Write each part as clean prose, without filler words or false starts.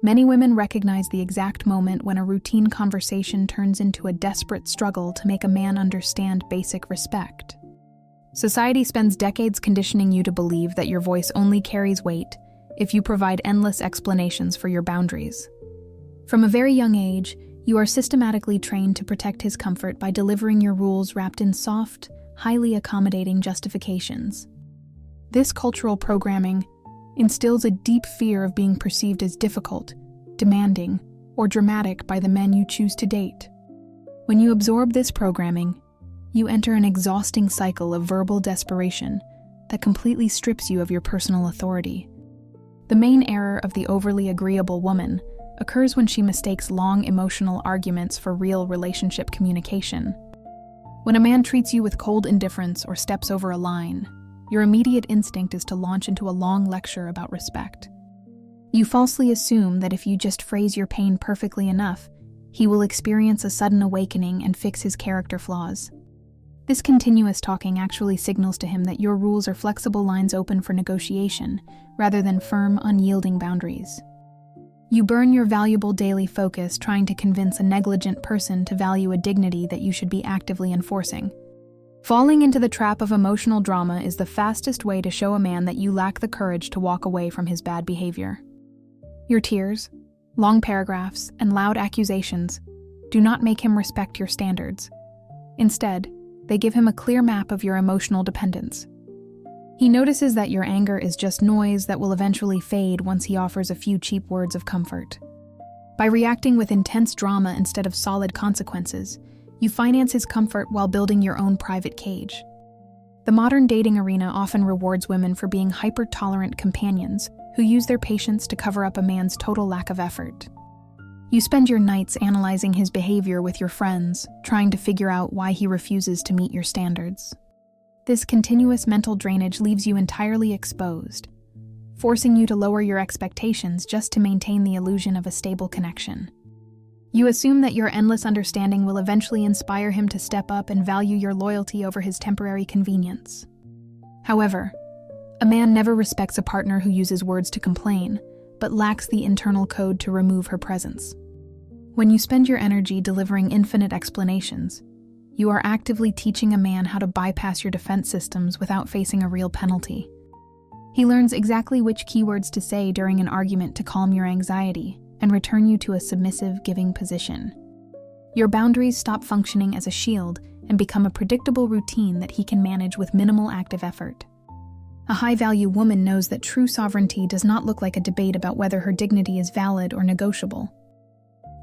Many women recognize the exact moment when a routine conversation turns into a desperate struggle to make a man understand basic respect. Society spends decades conditioning you to believe that your voice only carries weight if you provide endless explanations for your boundaries. From a very young age, you are systematically trained to protect his comfort by delivering your rules wrapped in soft, highly accommodating justifications. This cultural programming instills a deep fear of being perceived as difficult, demanding, or dramatic by the men you choose to date. When you absorb this programming, you enter an exhausting cycle of verbal desperation that completely strips you of your personal authority. The main error of the overly agreeable woman occurs when she mistakes long emotional arguments for real relationship communication. When a man treats you with cold indifference or steps over a line, your immediate instinct is to launch into a long lecture about respect. You falsely assume that if you just phrase your pain perfectly enough, he will experience a sudden awakening and fix his character flaws. This continuous talking actually signals to him that your rules are flexible lines open for negotiation, rather than firm, unyielding boundaries. You burn your valuable daily focus trying to convince a negligent person to value a dignity that you should be actively enforcing. Falling into the trap of emotional drama is the fastest way to show a man that you lack the courage to walk away from his bad behavior. Your tears, long paragraphs, and loud accusations do not make him respect your standards. Instead, they give him a clear map of your emotional dependence. He notices that your anger is just noise that will eventually fade once he offers a few cheap words of comfort. By reacting with intense drama instead of solid consequences, you finance his comfort while building your own private cage. The modern dating arena often rewards women for being hyper-tolerant companions who use their patience to cover up a man's total lack of effort. You spend your nights analyzing his behavior with your friends, trying to figure out why he refuses to meet your standards. This continuous mental drainage leaves you entirely exposed, forcing you to lower your expectations just to maintain the illusion of a stable connection. You assume that your endless understanding will eventually inspire him to step up and value your loyalty over his temporary convenience. However, a man never respects a partner who uses words to complain, but lacks the internal code to remove her presence. When you spend your energy delivering infinite explanations, you are actively teaching a man how to bypass your defense systems without facing a real penalty. He learns exactly which keywords to say during an argument to calm your anxiety and return you to a submissive, giving position. Your boundaries stop functioning as a shield and become a predictable routine that he can manage with minimal active effort. A high-value woman knows that true sovereignty does not look like a debate about whether her dignity is valid or negotiable.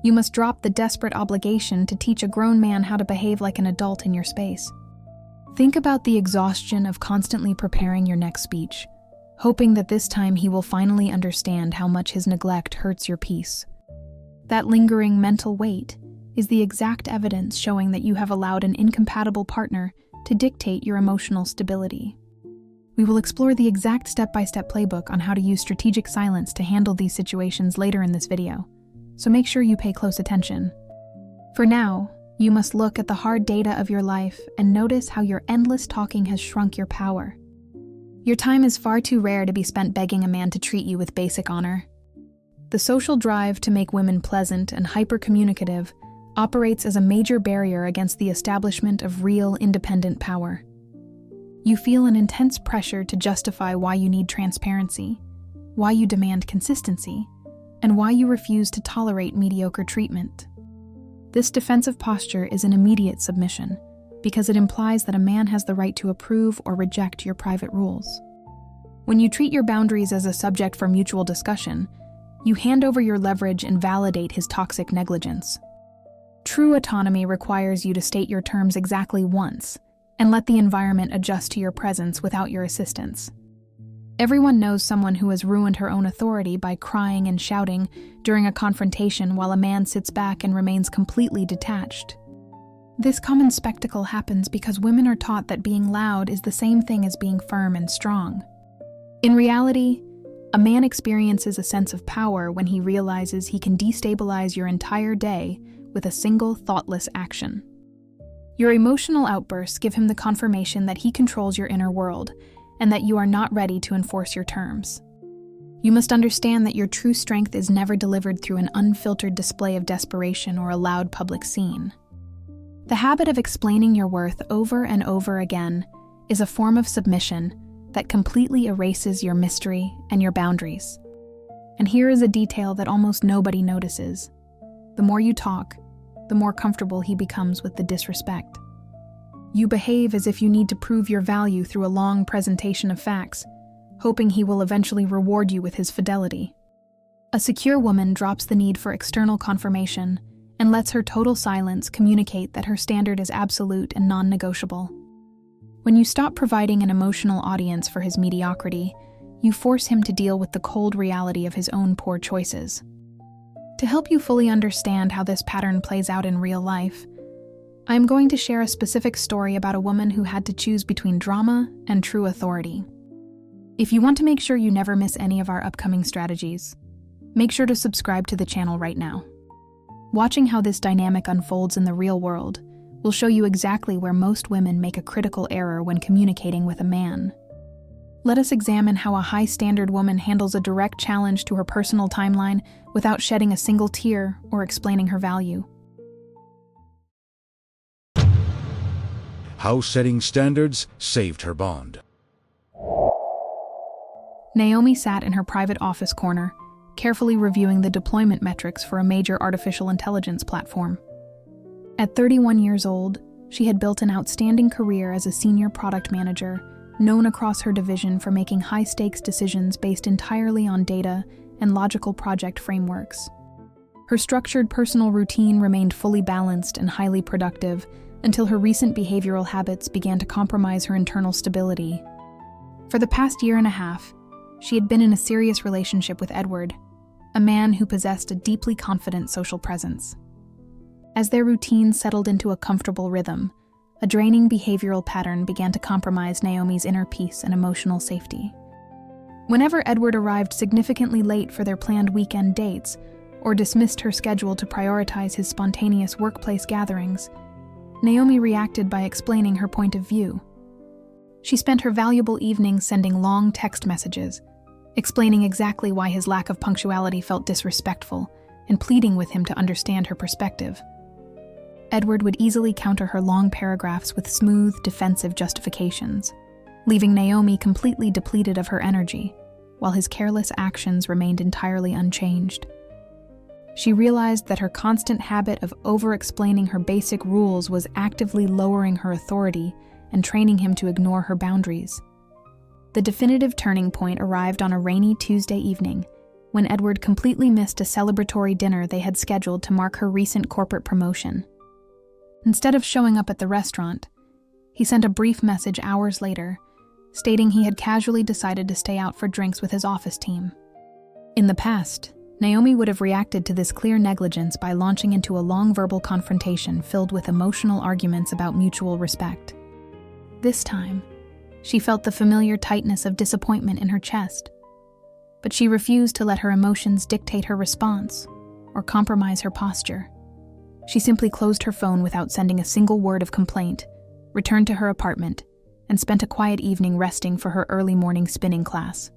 You must drop the desperate obligation to teach a grown man how to behave like an adult in your space. Think about the exhaustion of constantly preparing your next speech, hoping that this time he will finally understand how much his neglect hurts your peace. That lingering mental weight is the exact evidence showing that you have allowed an incompatible partner to dictate your emotional stability. We will explore the exact step-by-step playbook on how to use strategic silence to handle these situations later in this video, so make sure you pay close attention. For now, you must look at the hard data of your life and notice how your endless talking has shrunk your power. Your time is far too rare to be spent begging a man to treat you with basic honor. The social drive to make women pleasant and hyper-communicative operates as a major barrier against the establishment of real independent power. You feel an intense pressure to justify why you need transparency, why you demand consistency, and why you refuse to tolerate mediocre treatment. This defensive posture is an immediate submission, because it implies that a man has the right to approve or reject your private rules. When you treat your boundaries as a subject for mutual discussion, you hand over your leverage and validate his toxic negligence. True autonomy requires you to state your terms exactly once, and let the environment adjust to your presence without your assistance. Everyone knows someone who has ruined her own authority by crying and shouting during a confrontation while a man sits back and remains completely detached. This common spectacle happens because women are taught that being loud is the same thing as being firm and strong. In reality, a man experiences a sense of power when he realizes he can destabilize your entire day with a single thoughtless action. Your emotional outbursts give him the confirmation that he controls your inner world and that you are not ready to enforce your terms. You must understand that your true strength is never delivered through an unfiltered display of desperation or a loud public scene. The habit of explaining your worth over and over again is a form of submission that completely erases your mystery and your boundaries. And here is a detail that almost nobody notices. The more you talk, the more comfortable he becomes with the disrespect. You behave as if you need to prove your value through a long presentation of facts, hoping he will eventually reward you with his fidelity. A secure woman drops the need for external confirmation and lets her total silence communicate that her standard is absolute and non-negotiable. When you stop providing an emotional audience for his mediocrity, you force him to deal with the cold reality of his own poor choices. To help you fully understand how this pattern plays out in real life, I am going to share a specific story about a woman who had to choose between drama and true authority. If you want to make sure you never miss any of our upcoming strategies, make sure to subscribe to the channel right now. Watching how this dynamic unfolds in the real world will show you exactly where most women make a critical error when communicating with a man. Let us examine how a high-standard woman handles a direct challenge to her personal timeline without shedding a single tear or explaining her value. How setting standards saved her bond. Naomi sat in her private office corner, carefully reviewing the deployment metrics for a major artificial intelligence platform. At 31 years old, she had built an outstanding career as a senior product manager, known across her division for making high-stakes decisions based entirely on data and logical project frameworks. Her structured personal routine remained fully balanced and highly productive until her recent behavioral habits began to compromise her internal stability. For the past year and a half, she had been in a serious relationship with Edward, a man who possessed a deeply confident social presence. As their routine settled into a comfortable rhythm, a draining behavioral pattern began to compromise Naomi's inner peace and emotional safety. Whenever Edward arrived significantly late for their planned weekend dates, or dismissed her schedule to prioritize his spontaneous workplace gatherings, Naomi reacted by explaining her point of view. She spent her valuable evenings sending long text messages, explaining exactly why his lack of punctuality felt disrespectful, and pleading with him to understand her perspective. Edward would easily counter her long paragraphs with smooth, defensive justifications, leaving Naomi completely depleted of her energy, while his careless actions remained entirely unchanged. She realized that her constant habit of over-explaining her basic rules was actively lowering her authority and training him to ignore her boundaries. The definitive turning point arrived on a rainy Tuesday evening, when Edward completely missed a celebratory dinner they had scheduled to mark her recent corporate promotion. Instead of showing up at the restaurant, he sent a brief message hours later, stating he had casually decided to stay out for drinks with his office team. In the past, Naomi would have reacted to this clear negligence by launching into a long verbal confrontation filled with emotional arguments about mutual respect. This time, she felt the familiar tightness of disappointment in her chest, but she refused to let her emotions dictate her response or compromise her posture. She simply closed her phone without sending a single word of complaint, returned to her apartment, and spent a quiet evening resting for her early morning spinning class.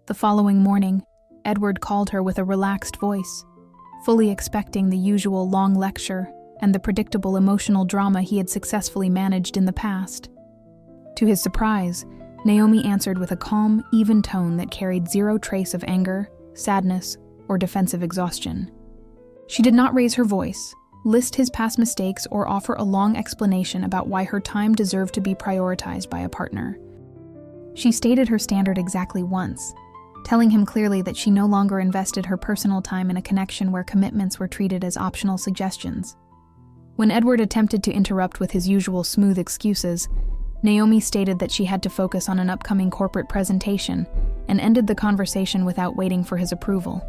The following morning, Edward called her with a relaxed voice, fully expecting the usual long lecture and the predictable emotional drama he had successfully managed in the past. To his surprise, Naomi answered with a calm, even tone that carried zero trace of anger, sadness, or defensive exhaustion. She did not raise her voice, list his past mistakes, or offer a long explanation about why her time deserved to be prioritized by a partner. She stated her standard exactly once, telling him clearly that she no longer invested her personal time in a connection where commitments were treated as optional suggestions. When Edward attempted to interrupt with his usual smooth excuses, Naomi stated that she had to focus on an upcoming corporate presentation and ended the conversation without waiting for his approval.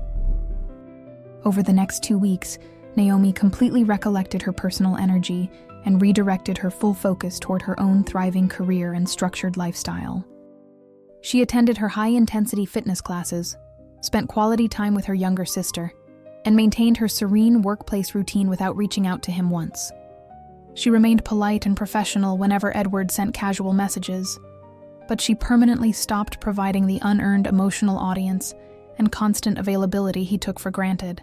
Over the next 2 weeks, Naomi completely recollected her personal energy and redirected her full focus toward her own thriving career and structured lifestyle. She attended her high-intensity fitness classes, spent quality time with her younger sister, and maintained her serene workplace routine without reaching out to him once. She remained polite and professional whenever Edward sent casual messages, but she permanently stopped providing the unearned emotional audience and constant availability he took for granted.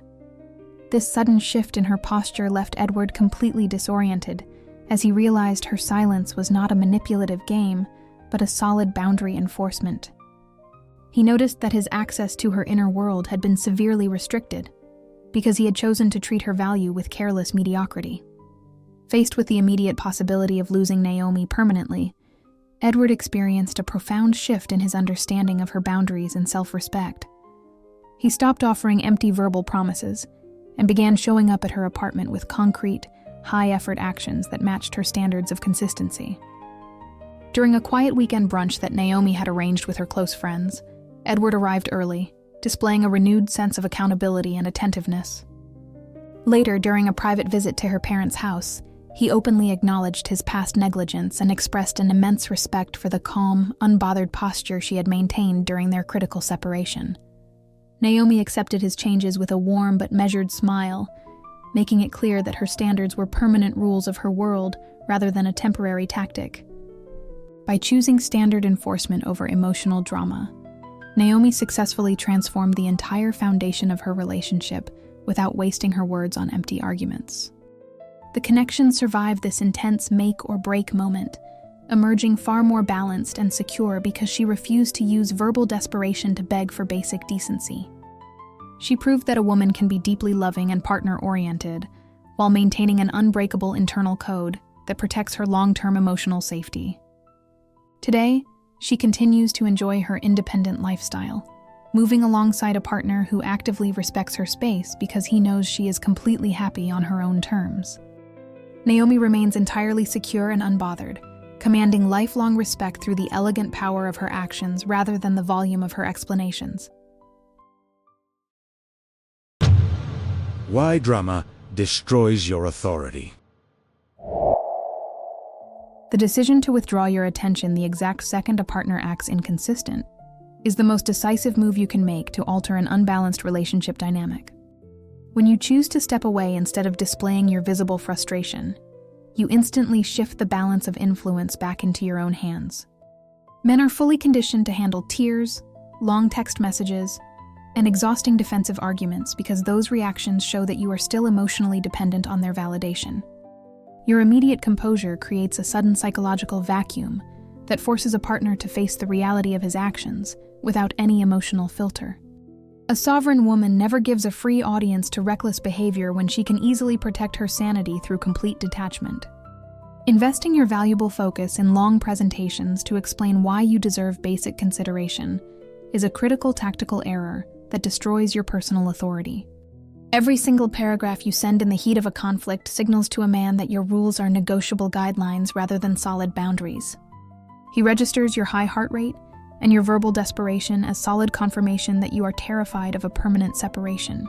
This sudden shift in her posture left Edward completely disoriented, as he realized her silence was not a manipulative game, but a solid boundary enforcement. He noticed that his access to her inner world had been severely restricted, because he had chosen to treat her value with careless mediocrity. Faced with the immediate possibility of losing Naomi permanently, Edward experienced a profound shift in his understanding of her boundaries and self-respect. He stopped offering empty verbal promises and began showing up at her apartment with concrete, high-effort actions that matched her standards of consistency. During a quiet weekend brunch that Naomi had arranged with her close friends, Edward arrived early, displaying a renewed sense of accountability and attentiveness. Later, during a private visit to her parents' house, he openly acknowledged his past negligence and expressed an immense respect for the calm, unbothered posture she had maintained during their critical separation. Naomi accepted his changes with a warm but measured smile, making it clear that her standards were permanent rules of her world rather than a temporary tactic. By choosing standard enforcement over emotional drama, Naomi successfully transformed the entire foundation of her relationship without wasting her words on empty arguments. The connection survived this intense make-or-break moment, emerging far more balanced and secure because she refused to use verbal desperation to beg for basic decency. She proved that a woman can be deeply loving and partner-oriented, while maintaining an unbreakable internal code that protects her long-term emotional safety. Today, she continues to enjoy her independent lifestyle, moving alongside a partner who actively respects her space because he knows she is completely happy on her own terms. Naomi remains entirely secure and unbothered, commanding lifelong respect through the elegant power of her actions rather than the volume of her explanations. Why drama destroys your authority. The decision to withdraw your attention the exact second a partner acts inconsistent is the most decisive move you can make to alter an unbalanced relationship dynamic. When you choose to step away instead of displaying your visible frustration, you instantly shift the balance of influence back into your own hands. Men are fully conditioned to handle tears, long text messages, and exhausting defensive arguments because those reactions show that you are still emotionally dependent on their validation. Your immediate composure creates a sudden psychological vacuum that forces a partner to face the reality of his actions without any emotional filter. A sovereign woman never gives a free audience to reckless behavior when she can easily protect her sanity through complete detachment. Investing your valuable focus in long presentations to explain why you deserve basic consideration is a critical tactical error that destroys your personal authority. Every single paragraph you send in the heat of a conflict signals to a man that your rules are negotiable guidelines rather than solid boundaries. He registers your high heart rate and your verbal desperation as solid confirmation that you are terrified of a permanent separation.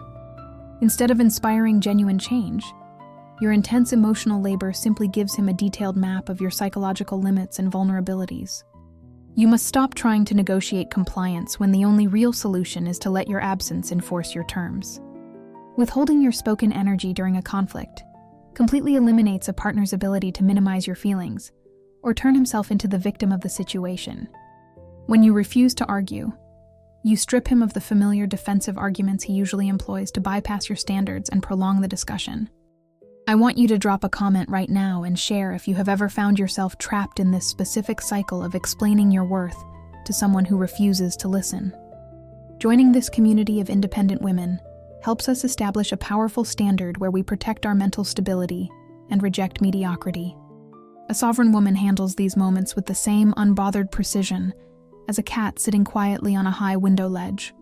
Instead of inspiring genuine change, your intense emotional labor simply gives him a detailed map of your psychological limits and vulnerabilities. You must stop trying to negotiate compliance when the only real solution is to let your absence enforce your terms. Withholding your spoken energy during a conflict completely eliminates a partner's ability to minimize your feelings or turn himself into the victim of the situation. When you refuse to argue, you strip him of the familiar defensive arguments he usually employs to bypass your standards and prolong the discussion. I want you to drop a comment right now and share if you have ever found yourself trapped in this specific cycle of explaining your worth to someone who refuses to listen. Joining this community of independent women helps us establish a powerful standard where we protect our mental stability and reject mediocrity. A sovereign woman handles these moments with the same unbothered precision as a cat sitting quietly on a high window ledge,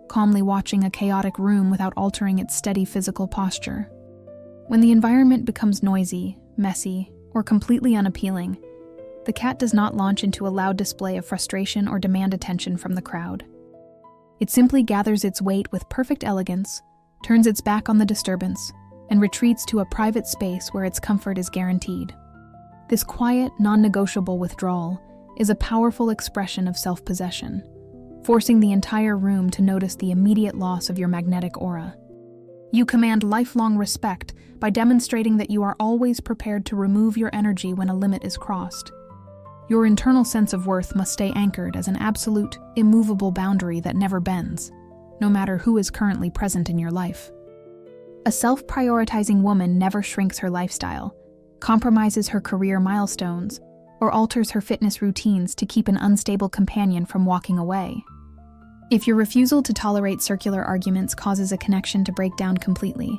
calmly watching a chaotic room without altering its steady physical posture. When the environment becomes noisy, messy, or completely unappealing, the cat does not launch into a loud display of frustration or demand attention from the crowd. It simply gathers its weight with perfect elegance, turns its back on the disturbance, and retreats to a private space where its comfort is guaranteed. This quiet, non-negotiable withdrawal is a powerful expression of self-possession, forcing the entire room to notice the immediate loss of your magnetic aura. You command lifelong respect by demonstrating that you are always prepared to remove your energy when a limit is crossed. Your internal sense of worth must stay anchored as an absolute, immovable boundary that never bends, no matter who is currently present in your life. A self-prioritizing woman never shrinks her lifestyle, compromises her career milestones, or alters her fitness routines to keep an unstable companion from walking away. If your refusal to tolerate circular arguments causes a connection to break down completely,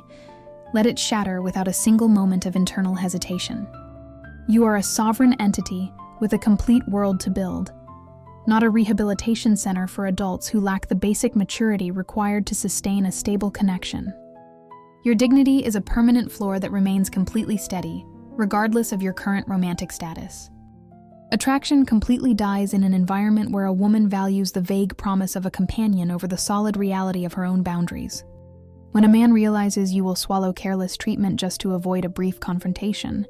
let it shatter without a single moment of internal hesitation. You are a sovereign entity with a complete world to build, not a rehabilitation center for adults who lack the basic maturity required to sustain a stable connection. Your dignity is a permanent floor that remains completely steady, regardless of your current romantic status. Attraction completely dies in an environment where a woman values the vague promise of a companion over the solid reality of her own boundaries. When a man realizes you will swallow careless treatment just to avoid a brief confrontation,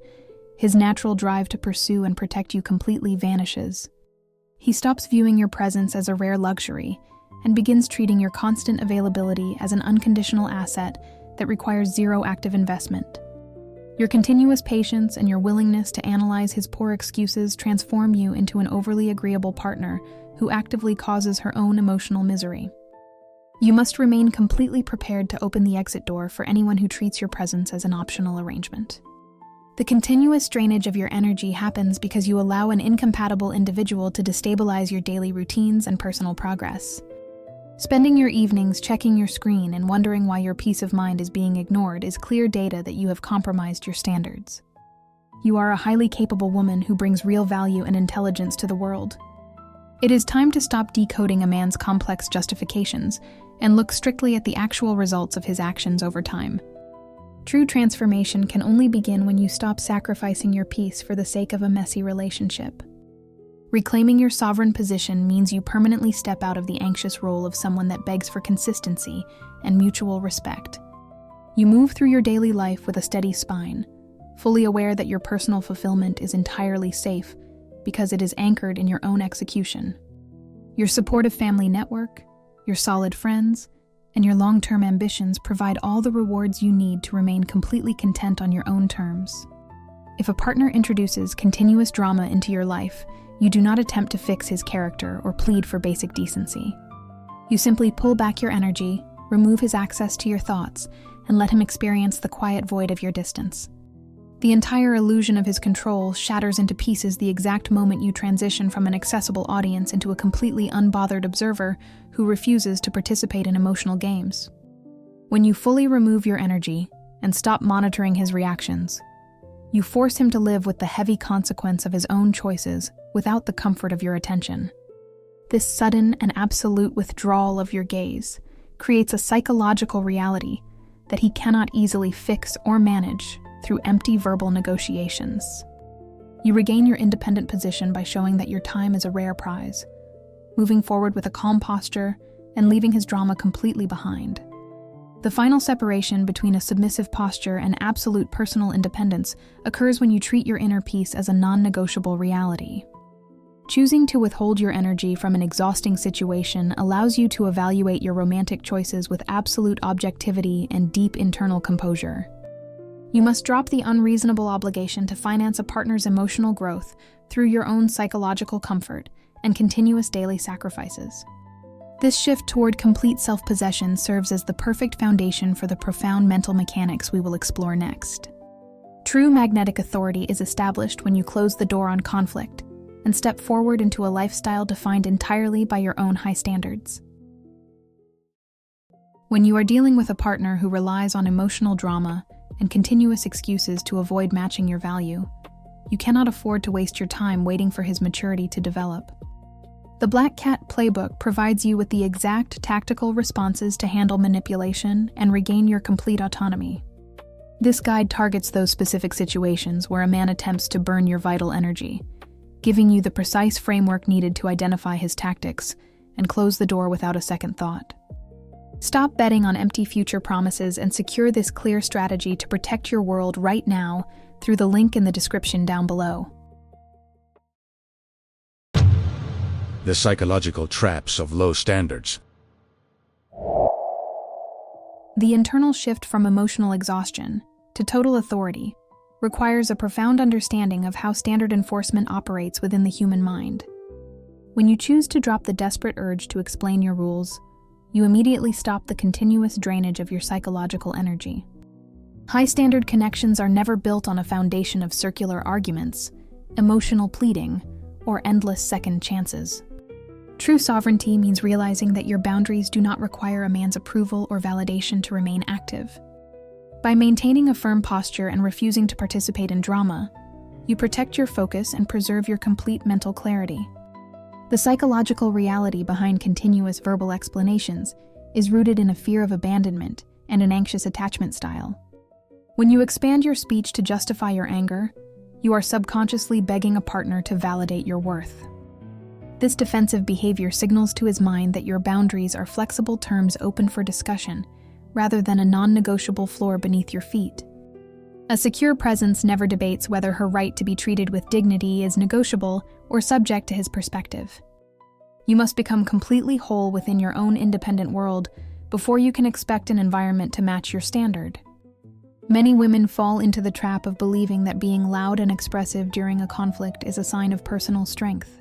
his natural drive to pursue and protect you completely vanishes. He stops viewing your presence as a rare luxury and begins treating your constant availability as an unconditional asset that requires zero active investment. Your continuous patience and your willingness to analyze his poor excuses transform you into an overly agreeable partner who actively causes her own emotional misery. You must remain completely prepared to open the exit door for anyone who treats your presence as an optional arrangement. The continuous drainage of your energy happens because you allow an incompatible individual to destabilize your daily routines and personal progress. Spending your evenings checking your screen and wondering why your peace of mind is being ignored is clear data that you have compromised your standards. You are a highly capable woman who brings real value and intelligence to the world. It is time to stop decoding a man's complex justifications and look strictly at the actual results of his actions over time. True transformation can only begin when you stop sacrificing your peace for the sake of a messy relationship. Reclaiming your sovereign position means you permanently step out of the anxious role of someone that begs for consistency and mutual respect. You move through your daily life with a steady spine, fully aware that your personal fulfillment is entirely safe because it is anchored in your own execution. Your supportive family network, your solid friends, and your long-term ambitions provide all the rewards you need to remain completely content on your own terms. If a partner introduces continuous drama into your life, you do not attempt to fix his character or plead for basic decency. You simply pull back your energy, remove his access to your thoughts, and let him experience the quiet void of your distance. The entire illusion of his control shatters into pieces the exact moment you transition from an accessible audience into a completely unbothered observer who refuses to participate in emotional games. When you fully remove your energy and stop monitoring his reactions, you force him to live with the heavy consequence of his own choices without the comfort of your attention. This sudden and absolute withdrawal of your gaze creates a psychological reality that he cannot easily fix or manage through empty verbal negotiations. You regain your independent position by showing that your time is a rare prize, moving forward with a calm posture and leaving his drama completely behind. The final separation between a submissive posture and absolute personal independence occurs when you treat your inner peace as a non-negotiable reality. Choosing to withhold your energy from an exhausting situation allows you to evaluate your romantic choices with absolute objectivity and deep internal composure. You must drop the unreasonable obligation to finance a partner's emotional growth through your own psychological comfort and continuous daily sacrifices. This shift toward complete self-possession serves as the perfect foundation for the profound mental mechanics we will explore next. True magnetic authority is established when you close the door on conflict and step forward into a lifestyle defined entirely by your own high standards. When you are dealing with a partner who relies on emotional drama and continuous excuses to avoid matching your value, you cannot afford to waste your time waiting for his maturity to develop. The Black Cat Playbook provides you with the exact tactical responses to handle manipulation and regain your complete autonomy. This guide targets those specific situations where a man attempts to burn your vital energy, giving you the precise framework needed to identify his tactics and close the door without a second thought. Stop betting on empty future promises and secure this clear strategy to protect your world right now through the link in the description down below. The psychological traps of low standards. The internal shift from emotional exhaustion to total authority requires a profound understanding of how standard enforcement operates within the human mind. When you choose to drop the desperate urge to explain your rules, you immediately stop the continuous drainage of your psychological energy. High-standard connections are never built on a foundation of circular arguments, emotional pleading, or endless second chances. True sovereignty means realizing that your boundaries do not require a man's approval or validation to remain active. By maintaining a firm posture and refusing to participate in drama, you protect your focus and preserve your complete mental clarity. The psychological reality behind continuous verbal explanations is rooted in a fear of abandonment and an anxious attachment style. When you expand your speech to justify your anger, you are subconsciously begging a partner to validate your worth. This defensive behavior signals to his mind that your boundaries are flexible terms open for discussion, rather than a non-negotiable floor beneath your feet. A secure presence never debates whether her right to be treated with dignity is negotiable or subject to his perspective. You must become completely whole within your own independent world before you can expect an environment to match your standard. Many women fall into the trap of believing that being loud and expressive during a conflict is a sign of personal strength.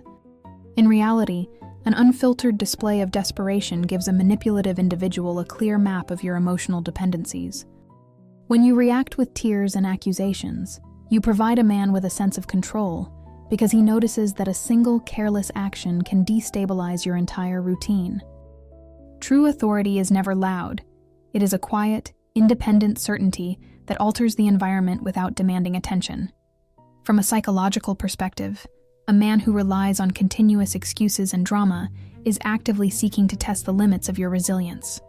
In reality, an unfiltered display of desperation gives a manipulative individual a clear map of your emotional dependencies. When you react with tears and accusations, you provide a man with a sense of control because he notices that a single careless action can destabilize your entire routine. True authority is never loud. It is a quiet, independent certainty that alters the environment without demanding attention. From a psychological perspective, a man who relies on continuous excuses and drama is actively seeking to test the limits of your resilience.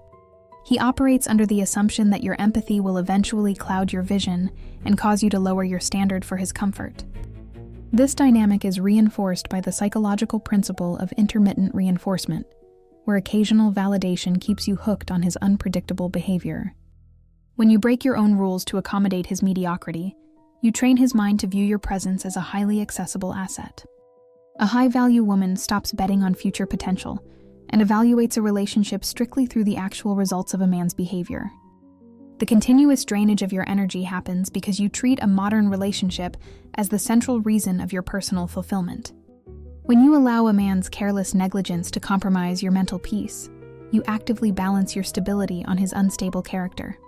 He operates under the assumption that your empathy will eventually cloud your vision and cause you to lower your standard for his comfort. This dynamic is reinforced by the psychological principle of intermittent reinforcement, where occasional validation keeps you hooked on his unpredictable behavior. When you break your own rules to accommodate his mediocrity, you train his mind to view your presence as a highly accessible asset. A high-value woman stops betting on future potential and evaluates a relationship strictly through the actual results of a man's behavior. The continuous drainage of your energy happens because you treat a modern relationship as the central reason of your personal fulfillment. When you allow a man's careless negligence to compromise your mental peace, you actively balance your stability on his unstable character.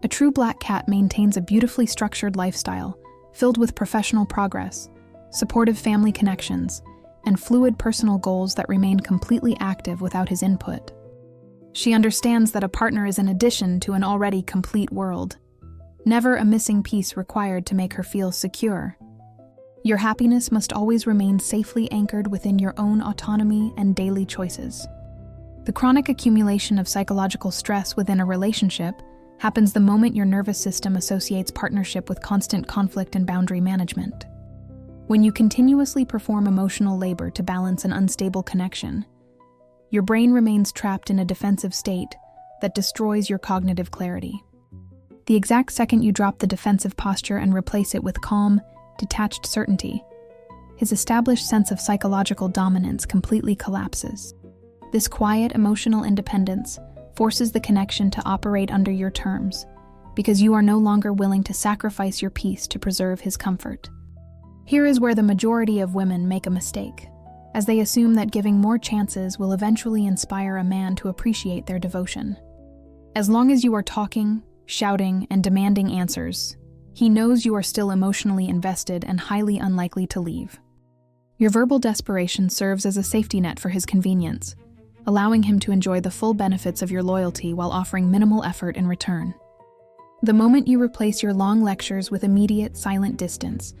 A true black cat maintains a beautifully structured lifestyle, filled with professional progress, supportive family connections, and fluid personal goals that remain completely active without his input. She understands that a partner is an addition to an already complete world, never a missing piece required to make her feel secure. Your happiness must always remain safely anchored within your own autonomy and daily choices. The chronic accumulation of psychological stress within a relationship happens the moment your nervous system associates partnership with constant conflict and boundary management. When you continuously perform emotional labor to balance an unstable connection, your brain remains trapped in a defensive state that destroys your cognitive clarity. The exact second you drop the defensive posture and replace it with calm, detached certainty, his established sense of psychological dominance completely collapses. This quiet emotional independence forces the connection to operate under your terms, because you are no longer willing to sacrifice your peace to preserve his comfort. Here is where the majority of women make a mistake, as they assume that giving more chances will eventually inspire a man to appreciate their devotion. As long as you are talking, shouting, and demanding answers, he knows you are still emotionally invested and highly unlikely to leave. Your verbal desperation serves as a safety net for his convenience, allowing him to enjoy the full benefits of your loyalty while offering minimal effort in return. The moment you replace your long lectures with immediate, silent distance,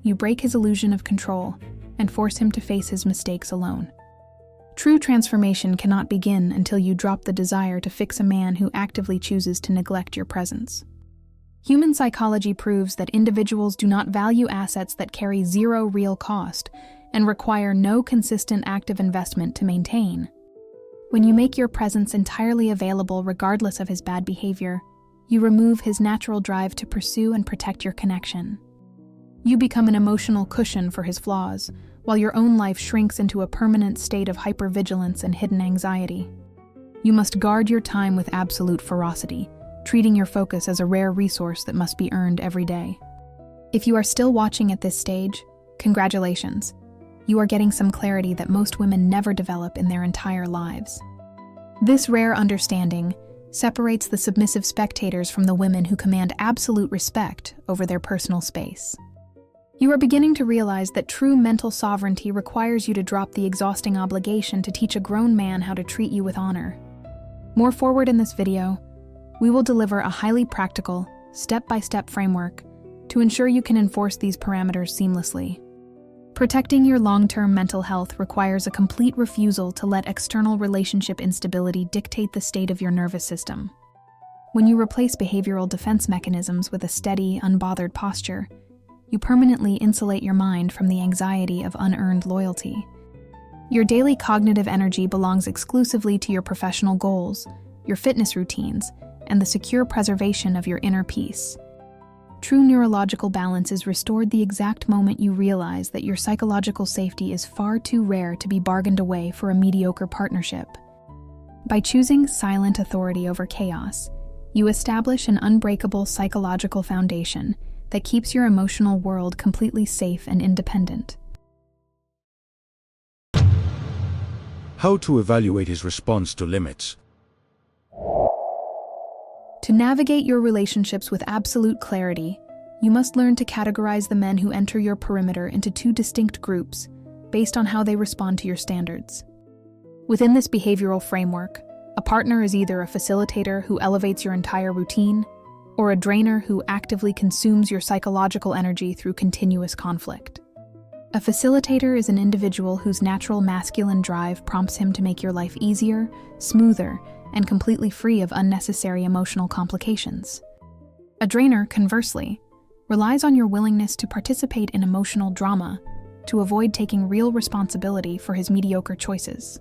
you break his illusion of control and force him to face his mistakes alone. True transformation cannot begin until you drop the desire to fix a man who actively chooses to neglect your presence. Human psychology proves that individuals do not value assets that carry zero real cost and require no consistent active investment to maintain. When you make your presence entirely available regardless of his bad behavior, you remove his natural drive to pursue and protect your connection. You become an emotional cushion for his flaws, while your own life shrinks into a permanent state of hypervigilance and hidden anxiety. You must guard your time with absolute ferocity, treating your focus as a rare resource that must be earned every day. If you are still watching at this stage, congratulations. You are getting some clarity that most women never develop in their entire lives. This rare understanding separates the submissive spectators from the women who command absolute respect over their personal space. You are beginning to realize that true mental sovereignty requires you to drop the exhausting obligation to teach a grown man how to treat you with honor. More forward in this video, we will deliver a highly practical, step-by-step framework to ensure you can enforce these parameters seamlessly. Protecting your long-term mental health requires a complete refusal to let external relationship instability dictate the state of your nervous system. When you replace behavioral defense mechanisms with a steady, unbothered posture, you permanently insulate your mind from the anxiety of unearned loyalty. Your daily cognitive energy belongs exclusively to your professional goals, your fitness routines, and the secure preservation of your inner peace. True neurological balance is restored the exact moment you realize that your psychological safety is far too rare to be bargained away for a mediocre partnership. By choosing silent authority over chaos, you establish an unbreakable psychological foundation that keeps your emotional world completely safe and independent. How to evaluate his response to limits. To navigate your relationships with absolute clarity, you must learn to categorize the men who enter your perimeter into two distinct groups based on how they respond to your standards. Within this behavioral framework, a partner is either a facilitator who elevates your entire routine, or a drainer who actively consumes your psychological energy through continuous conflict. A facilitator is an individual whose natural masculine drive prompts him to make your life easier, smoother, and completely free of unnecessary emotional complications. A drainer, conversely, relies on your willingness to participate in emotional drama to avoid taking real responsibility for his mediocre choices.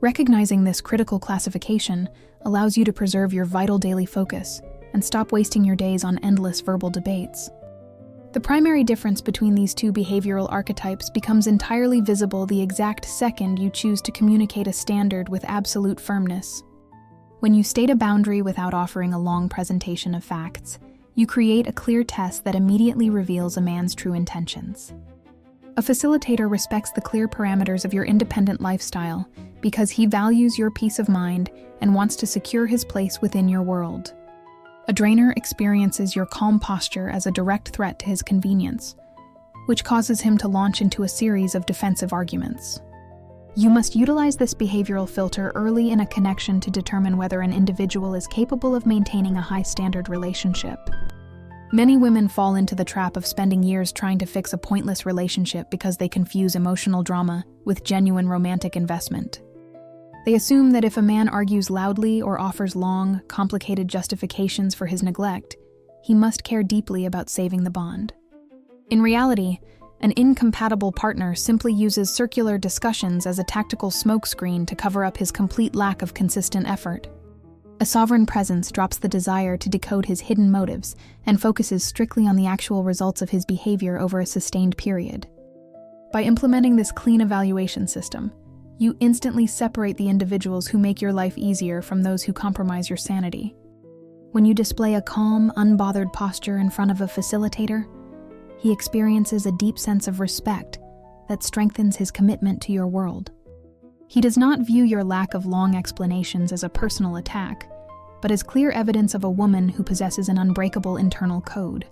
Recognizing this critical classification allows you to preserve your vital daily focus and stop wasting your days on endless verbal debates. The primary difference between these two behavioral archetypes becomes entirely visible the exact second you choose to communicate a standard with absolute firmness. When you state a boundary without offering a long presentation of facts, you create a clear test that immediately reveals a man's true intentions. A facilitator respects the clear parameters of your independent lifestyle because he values your peace of mind and wants to secure his place within your world. A drainer experiences your calm posture as a direct threat to his convenience, which causes him to launch into a series of defensive arguments. You must utilize this behavioral filter early in a connection to determine whether an individual is capable of maintaining a high-standard relationship. Many women fall into the trap of spending years trying to fix a pointless relationship because they confuse emotional drama with genuine romantic investment. They assume that if a man argues loudly or offers long, complicated justifications for his neglect, he must care deeply about saving the bond. In reality, an incompatible partner simply uses circular discussions as a tactical smokescreen to cover up his complete lack of consistent effort. A sovereign presence drops the desire to decode his hidden motives and focuses strictly on the actual results of his behavior over a sustained period. By implementing this clean evaluation system, you instantly separate the individuals who make your life easier from those who compromise your sanity. When you display a calm, unbothered posture in front of a facilitator, he experiences a deep sense of respect that strengthens his commitment to your world. He does not view your lack of long explanations as a personal attack, but as clear evidence of a woman who possesses an unbreakable internal code.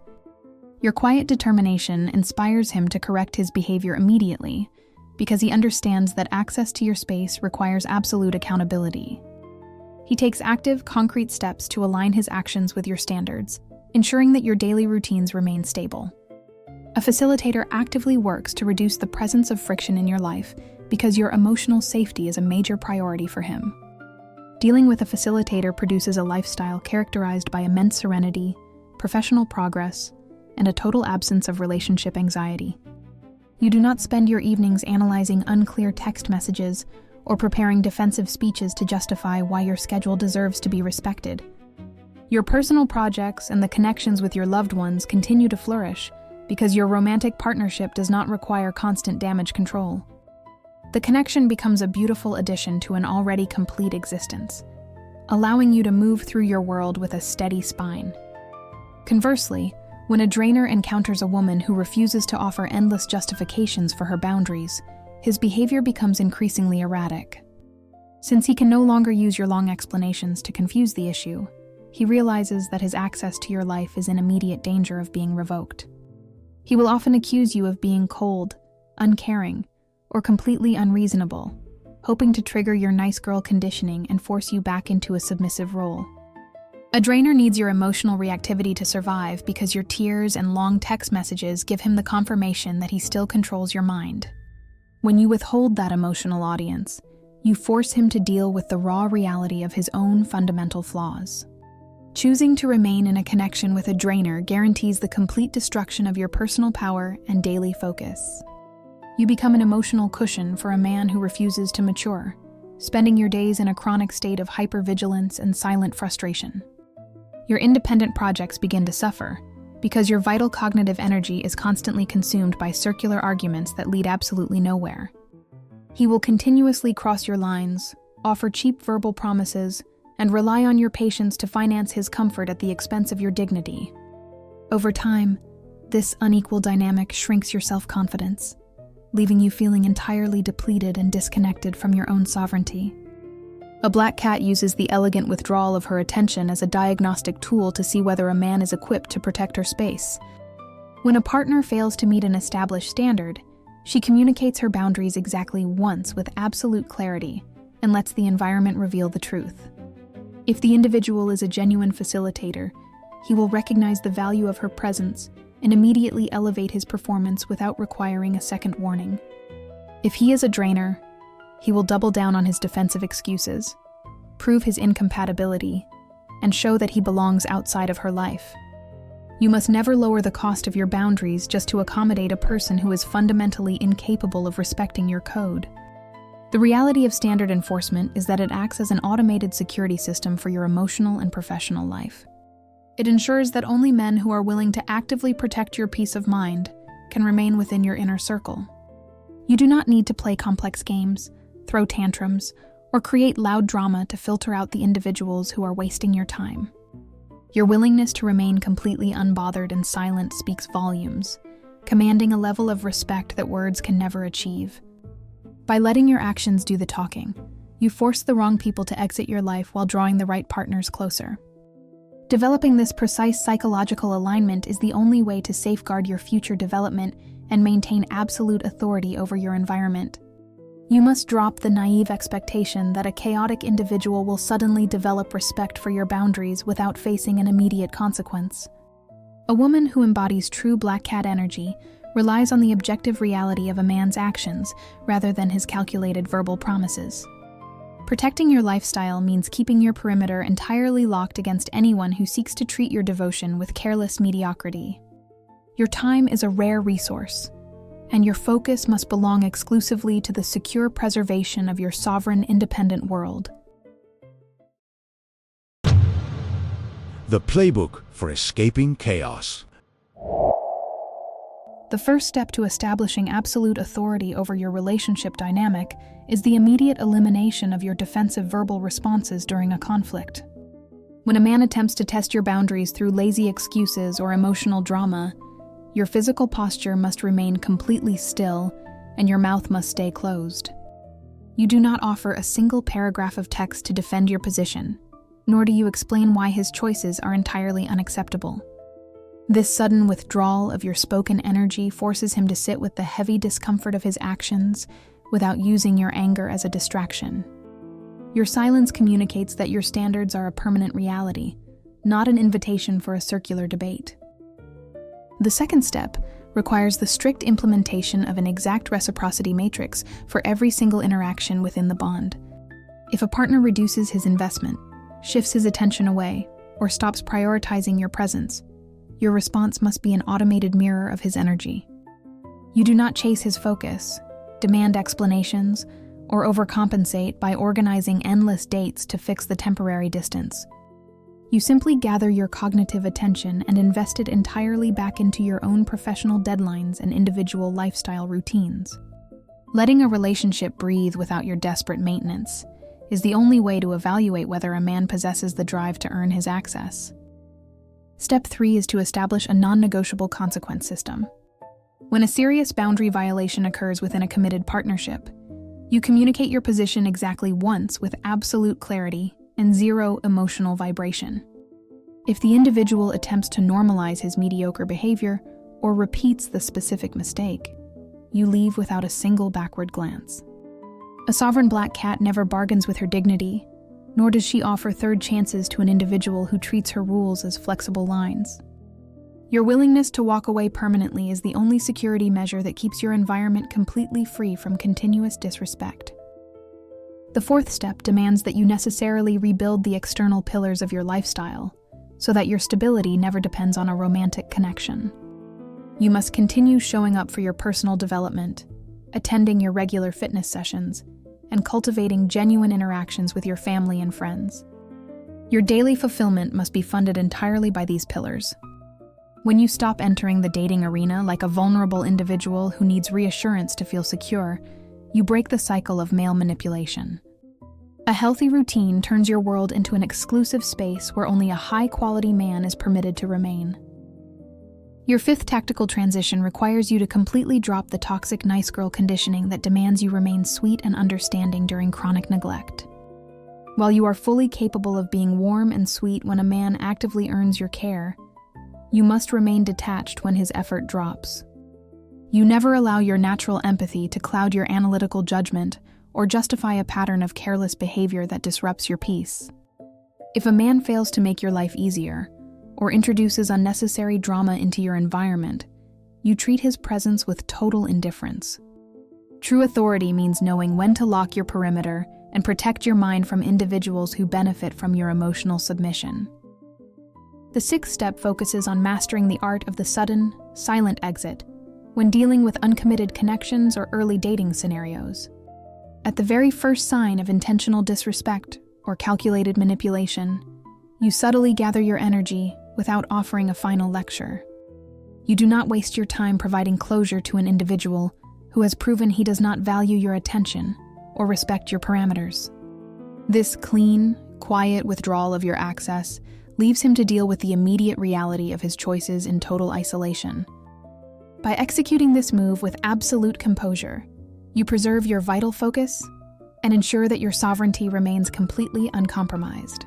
Your quiet determination inspires him to correct his behavior immediately, because he understands that access to your space requires absolute accountability. He takes active, concrete steps to align his actions with your standards, ensuring that your daily routines remain stable. A facilitator actively works to reduce the presence of friction in your life because your emotional safety is a major priority for him. Dealing with a facilitator produces a lifestyle characterized by immense serenity, professional progress, and a total absence of relationship anxiety. You do not spend your evenings analyzing unclear text messages or preparing defensive speeches to justify why your schedule deserves to be respected. Your personal projects and the connections with your loved ones continue to flourish because your romantic partnership does not require constant damage control. The connection becomes a beautiful addition to an already complete existence, allowing you to move through your world with a steady spine. Conversely, When a drainer encounters a woman who refuses to offer endless justifications for her boundaries, his behavior becomes increasingly erratic. Since he can no longer use your long explanations to confuse the issue, he realizes that his access to your life is in immediate danger of being revoked. He will often accuse you of being cold, uncaring, or completely unreasonable, hoping to trigger your nice girl conditioning and force you back into a submissive role. A drainer needs your emotional reactivity to survive because your tears and long text messages give him the confirmation that he still controls your mind. When you withhold that emotional audience, you force him to deal with the raw reality of his own fundamental flaws. Choosing to remain in a connection with a drainer guarantees the complete destruction of your personal power and daily focus. You become an emotional cushion for a man who refuses to mature, spending your days in a chronic state of hypervigilance and silent frustration. Your independent projects begin to suffer because your vital cognitive energy is constantly consumed by circular arguments that lead absolutely nowhere. He will continuously cross your lines, offer cheap verbal promises, and rely on your patience to finance his comfort at the expense of your dignity. Over time, this unequal dynamic shrinks your self-confidence, leaving you feeling entirely depleted and disconnected from your own sovereignty. A black cat uses the elegant withdrawal of her attention as a diagnostic tool to see whether a man is equipped to protect her space. When a partner fails to meet an established standard, she communicates her boundaries exactly once with absolute clarity and lets the environment reveal the truth. If the individual is a genuine facilitator, he will recognize the value of her presence and immediately elevate his performance without requiring a second warning. If he is a drainer, he will double down on his defensive excuses, prove his incompatibility, and show that he belongs outside of her life. You must never lower the cost of your boundaries just to accommodate a person who is fundamentally incapable of respecting your code. The reality of standard enforcement is that it acts as an automated security system for your emotional and professional life. It ensures that only men who are willing to actively protect your peace of mind can remain within your inner circle. You do not need to play complex games, throw tantrums, or create loud drama to filter out the individuals who are wasting your time. Your willingness to remain completely unbothered and silent speaks volumes, commanding a level of respect that words can never achieve. By letting your actions do the talking, you force the wrong people to exit your life while drawing the right partners closer. Developing this precise psychological alignment is the only way to safeguard your future development and maintain absolute authority over your environment. You must drop the naive expectation that a chaotic individual will suddenly develop respect for your boundaries without facing an immediate consequence. A woman who embodies true black cat energy relies on the objective reality of a man's actions rather than his calculated verbal promises. Protecting your lifestyle means keeping your perimeter entirely locked against anyone who seeks to treat your devotion with careless mediocrity. Your time is a rare resource, and your focus must belong exclusively to the secure preservation of your sovereign, independent world. The Playbook for Escaping Chaos. The first step to establishing absolute authority over your relationship dynamic is the immediate elimination of your defensive verbal responses during a conflict. When a man attempts to test your boundaries through lazy excuses or emotional drama, your physical posture must remain completely still and your mouth must stay closed. You do not offer a single paragraph of text to defend your position, nor do you explain why his choices are entirely unacceptable. This sudden withdrawal of your spoken energy forces him to sit with the heavy discomfort of his actions without using your anger as a distraction. Your silence communicates that your standards are a permanent reality, not an invitation for a circular debate. The second step requires the strict implementation of an exact reciprocity matrix for every single interaction within the bond. If a partner reduces his investment, shifts his attention away, or stops prioritizing your presence, your response must be an automated mirror of his energy. You do not chase his focus, demand explanations, or overcompensate by organizing endless dates to fix the temporary distance. You simply gather your cognitive attention and invest it entirely back into your own professional deadlines and individual lifestyle routines. Letting a relationship breathe without your desperate maintenance is the only way to evaluate whether a man possesses the drive to earn his access. Step 3 is to establish a non-negotiable consequence system. When a serious boundary violation occurs within a committed partnership, you communicate your position exactly once with absolute clarity and zero emotional vibration. If the individual attempts to normalize his mediocre behavior or repeats the specific mistake, you leave without a single backward glance. A sovereign black cat never bargains with her dignity, nor does she offer third chances to an individual who treats her rules as flexible lines. Your willingness to walk away permanently is the only security measure that keeps your environment completely free from continuous disrespect. The fourth step demands that you necessarily rebuild the external pillars of your lifestyle, so that your stability never depends on a romantic connection. You must continue showing up for your personal development, attending your regular fitness sessions, and cultivating genuine interactions with your family and friends. Your daily fulfillment must be funded entirely by these pillars. When you stop entering the dating arena like a vulnerable individual who needs reassurance to feel secure, you break the cycle of male manipulation. A healthy routine turns your world into an exclusive space where only a high-quality man is permitted to remain. Your fifth tactical transition requires you to completely drop the toxic nice girl conditioning that demands you remain sweet and understanding during chronic neglect. While you are fully capable of being warm and sweet when a man actively earns your care, you must remain detached when his effort drops. You never allow your natural empathy to cloud your analytical judgment or justify a pattern of careless behavior that disrupts your peace. If a man fails to make your life easier, or introduces unnecessary drama into your environment, you treat his presence with total indifference. True authority means knowing when to lock your perimeter and protect your mind from individuals who benefit from your emotional submission. The sixth step focuses on mastering the art of the sudden, silent exit when dealing with uncommitted connections or early dating scenarios. At the very first sign of intentional disrespect or calculated manipulation, you subtly gather your energy without offering a final lecture. You do not waste your time providing closure to an individual who has proven he does not value your attention or respect your parameters. This clean, quiet withdrawal of your access leaves him to deal with the immediate reality of his choices in total isolation. By executing this move with absolute composure, you preserve your vital focus and ensure that your sovereignty remains completely uncompromised.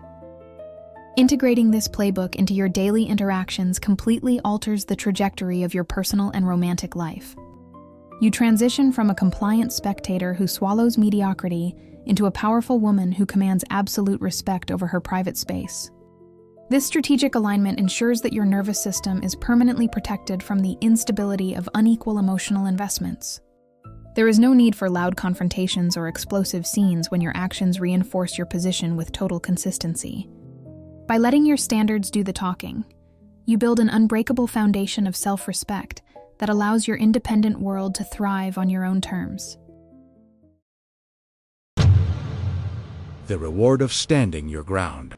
Integrating this playbook into your daily interactions completely alters the trajectory of your personal and romantic life. You transition from a compliant spectator who swallows mediocrity into a powerful woman who commands absolute respect over her private space. This strategic alignment ensures that your nervous system is permanently protected from the instability of unequal emotional investments. There is no need for loud confrontations or explosive scenes when your actions reinforce your position with total consistency. By letting your standards do the talking, you build an unbreakable foundation of self-respect that allows your independent world to thrive on your own terms. The reward of standing your ground.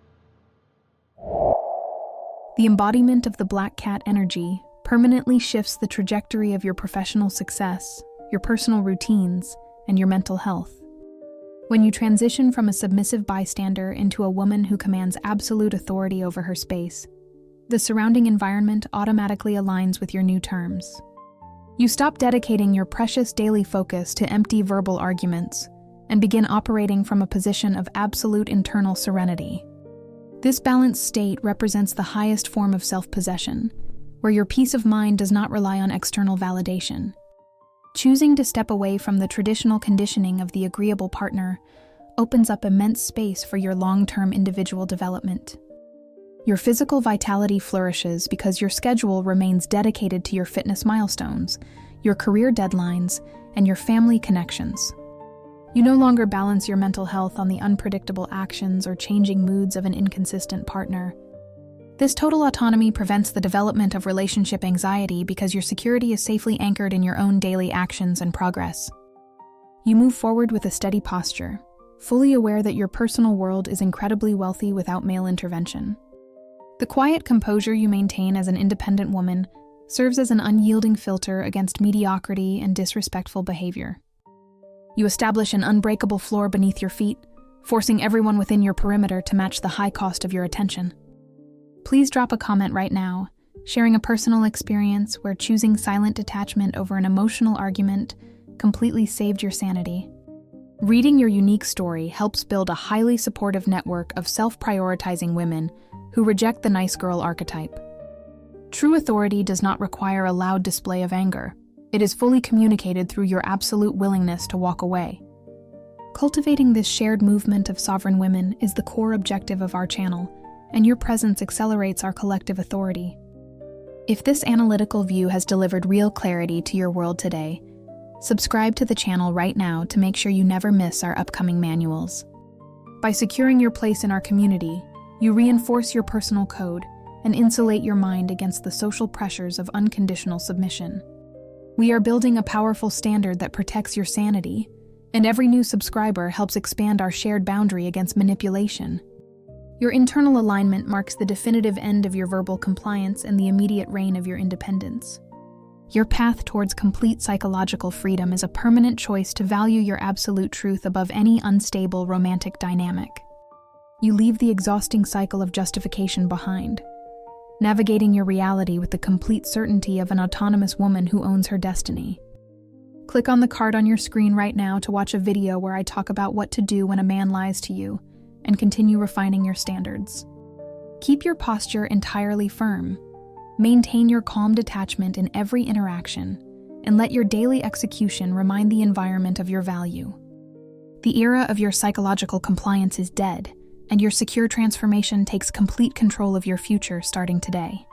The embodiment of the black cat energy permanently shifts the trajectory of your professional success, your personal routines, and your mental health. When you transition from a submissive bystander into a woman who commands absolute authority over her space, the surrounding environment automatically aligns with your new terms. You stop dedicating your precious daily focus to empty verbal arguments and begin operating from a position of absolute internal serenity. This balanced state represents the highest form of self-possession, where your peace of mind does not rely on external validation. Choosing to step away from the traditional conditioning of the agreeable partner opens up immense space for your long-term individual development. Your physical vitality flourishes because your schedule remains dedicated to your fitness milestones, your career deadlines, and your family connections. You no longer balance your mental health on the unpredictable actions or changing moods of an inconsistent partner. This total autonomy prevents the development of relationship anxiety because your security is safely anchored in your own daily actions and progress. You move forward with a steady posture, fully aware that your personal world is incredibly wealthy without male intervention. The quiet composure you maintain as an independent woman serves as an unyielding filter against mediocrity and disrespectful behavior. You establish an unbreakable floor beneath your feet, forcing everyone within your perimeter to match the high cost of your attention. Please drop a comment right now, sharing a personal experience where choosing silent detachment over an emotional argument completely saved your sanity. Reading your unique story helps build a highly supportive network of self-prioritizing women who reject the nice girl archetype. True authority does not require a loud display of anger. It is fully communicated through your absolute willingness to walk away. Cultivating this shared movement of sovereign women is the core objective of our channel, and your presence accelerates our collective authority. If this analytical view has delivered real clarity to your world today, subscribe to the channel right now to make sure you never miss our upcoming manuals. By securing your place in our community, you reinforce your personal code and insulate your mind against the social pressures of unconditional submission. We are building a powerful standard that protects your sanity, and every new subscriber helps expand our shared boundary against manipulation. Your internal alignment marks the definitive end of your verbal compliance and the immediate reign of your independence. Your path towards complete psychological freedom is a permanent choice to value your absolute truth above any unstable romantic dynamic. You leave the exhausting cycle of justification behind, navigating your reality with the complete certainty of an autonomous woman who owns her destiny. Click on the card on your screen right now to watch a video where I talk about what to do when a man lies to you, and continue refining your standards. Keep your posture entirely firm. Maintain your calm detachment in every interaction, and let your daily execution remind the environment of your value. The era of your psychological compliance is dead, and your secure transformation takes complete control of your future starting today.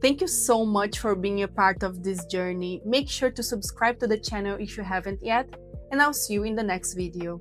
Thank you so much for being a part of this journey. Make sure to subscribe to the channel if you haven't yet, and I'll see you in the next video.